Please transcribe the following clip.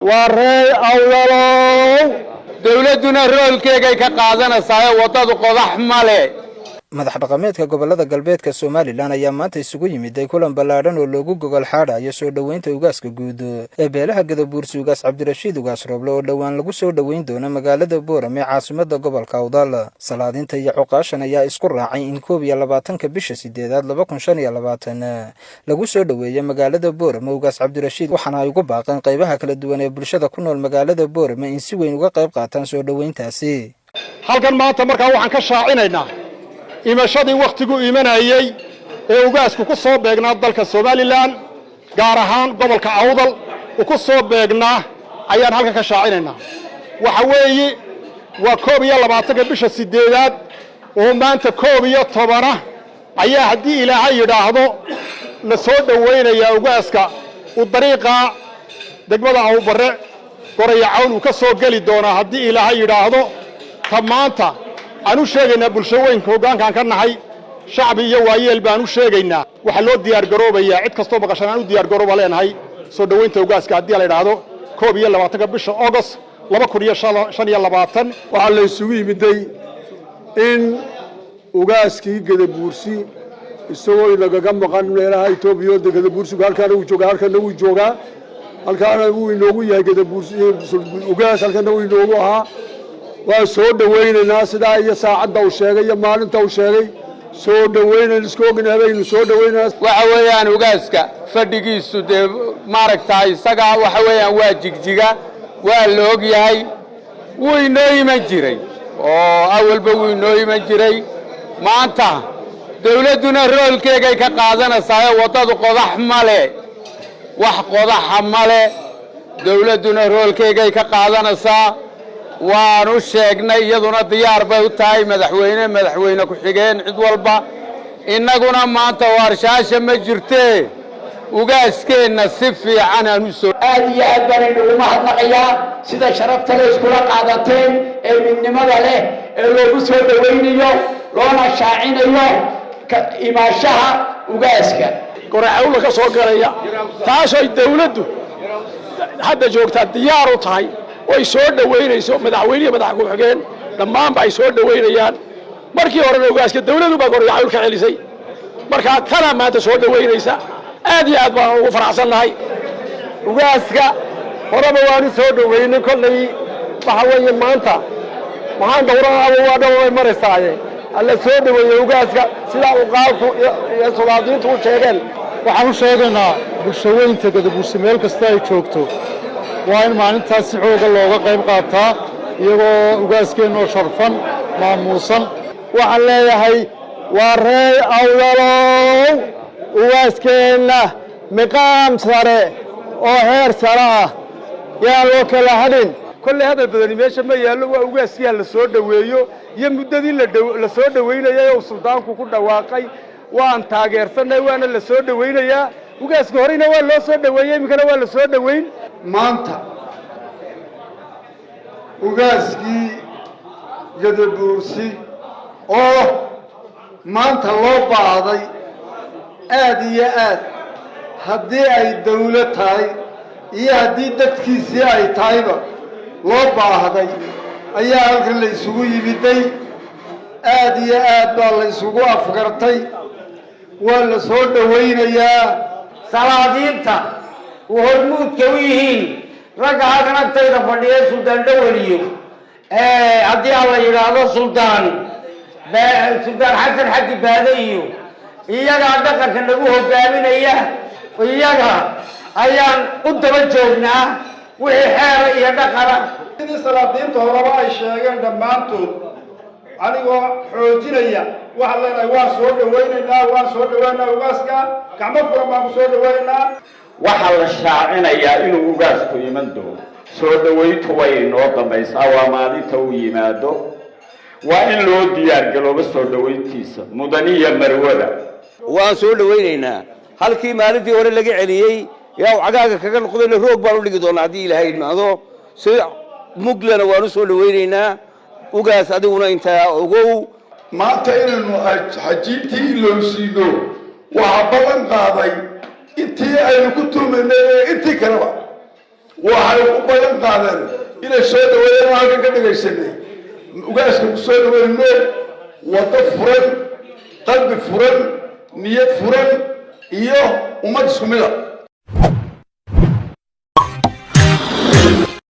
وري أولو دولتنا رول كي كقادنا سايا وطاد قضح مالي madax dhaqameedka gobolada galbeedka Soomaaliland ayaa maanta isugu yimid kulan ballaaran oo loogu gogol xaadhayo soo dhaweynta ugaaska guud ee beelaha Gadabuursi ugaas Cabdirashiid ugaas Rooble oo dhawaan lagu soo dhaweyn doono magaalada Boorame caasimadda gobolka Awdal. Salaadinta iyo cuqaashan ayaa isku raacay in 12 bisha 8 2025 lagu soo dhaweeyo magaalada Boorame ugaas Cabdirashiid waxaana ay ugu baaqeen qaybaha kala duwan ee bulshada ku nool magaalada Boorame in si weyn uga qayb qaataan soo dhaweyntaasi. halkan maanta markaa waxaan ka shaacinaynaa imashadii waqtigu iimanayay ee ugaasku ku soo beegnaa dalka Soomaaliland gaar ahaan gobolka Awdal oo ku soo beegnaa ayaan halka ka shaacinaynaa waxa weeye waa 12 bisha 8 oo maanta 12 ayaa hadii Ilaahay yiraahdo la soo dhaweynaya ugaaska u dariiqa degmada Awbare Gorayacawn uu ka soo gali doona hadii Ilaahay yiraahdo tamaanta aanu sheegaynaa bulshooyinka hoggaankan ka nahay shacbi iyo waayeel baanu sheegaynaa waxa loo diyaar garoobayaa cid kasto maqashanaan u diyaar garooba leenahay soo dhaweynta ugaaska hadii la yiraahdo 12 bisha August 2025 waxa la isugu yimiday in ugaaskii Gadabuursi isagoo lagaga maqan meelaha Itoobiya Gadabuursi halkaan uu joogaa halkaan uu inoogu yahay Gadabuursi ugaas halkaan uu inoogu ahaa waa soo dhaweynayna sida ay saacada uu sheegay iyo maalinta uu sheegay soo dhaweynayna isku ognaadaynu soo dhaweynaa waxa weeyaan ugaaska fadhigiisu de maaragtay isaga waxa weeyaan waa jigjiga waa la og yahay wuu inoo iman jiray oo awalba wuu inoo iman jiray maanta dawladuna roolkeega ka qaadanaysaa wadada qodax male wax qodax male dawladuna roolkeega ka qaadanaysaa waanu sheegnay iyaduna diyaar bay u tahay madaxweyne ku xigeen cid walba inaguna maanta warshaasha ma jirtee ugaaskeena si fiican aanu soo aad iyo aad baan ugu mahadnaqayaa sida sharafta leh isku qaadateen ee midnimada leh ee loogu soo dhaweynayo loona shaacinayo imaashaha ugaaska Gorayacawn ka soo galaya taasoo dawladdu hadda joogta diyaar u tahay way soo dhaweynayso madaxweynaha madax ku xigeen dhammaan bay soo dhaweynayaan markii hore ugaaska dawladdu baa Gorayacawn ka celisay marka tana maanta soo dhaweynaysa aad iyo aad baan ugu faraxsanahay ugaaska horeba waan soo dhaweynay kollay waxa weeye maanta waxaan dowrada waa dhaway marisaaye alla soo dhaweeyay ugaaska sida uu qaabku iyo salaadiintu u sheegeen waxaan u sheegaynaa bulshooyinka Gadabuursi meel kasta ay joogto waa in maalintaas si xoog looga qayb qaataa iyagoo ugaaskeena sharfan maamuusan waxaan leeyahay waa reey awdalow ugaaskeena maqaam sare oo heer sare ah yaa loo kala hadin kulli hadal badan meesha ma yaalo waa ugaaskiya la soo dhaweeyo iyo muddadii la soo dhaweynayay oo suldaanku ku dhawaaqay waan taageersanay waana la soo dhaweynayaa ugaaska horeyna waa loo soo dhaweeyay imkana waa la soo dhaweyn maanta ugaaskii Gadabuursi oo maanta loo baahday aad iyo aad haddii ay dawlad tahay iyo haddii dadkiisii ay tahayba loo baahday ayaa halkan la isugu yimiday aad iyo aad baa la isugu afgartay waa la soo dhaweynayaa salaadiinta hormuudka u yihiin ragga halkan agtayda fadhiya Suldaan Dhawaliyo haddii alla yiraahdo Suldaan Xasan Xadi Baade iyo iyaga dhaqanka nagu hogaaminaya iyaga ayaan u daba joognaa wixii xeer iyo dhaqan sidii salaadiinta horeba ay sheegeen dhammaantood anigoo xoojinaya waxa leenahay waa soo dhaweynaa ugaaska gacmo furan baan ku soo dhaweynaa waxa la shaacinayaa inuu ugaasku iman doono soo dhaweyntu way noo dambaysaa waa maalinta uu yimaado waa in loo diyaar galoobo soo dhaweyntiisa mudaniya marwada waan soo dhaweynaynaa halkii maalintii hore laga celiyay yaa cagaaga kaga noqday roog baan u dhigi doonaa hadii Ilaahay idmaado si muglana waan soo dhaweynaynaa ugaas adiguna inta ogow maanta inaynu xajiintii loo siino waxa balan qaaday intii aynu ku tuumanay intii kaleba waxay u badan qaadeen inay soo dhaweeyaan halka ka dhagaysanay ugaaska ku soo dhaweeyay wada furan qalbi furan niyad furan iyo ummad sumida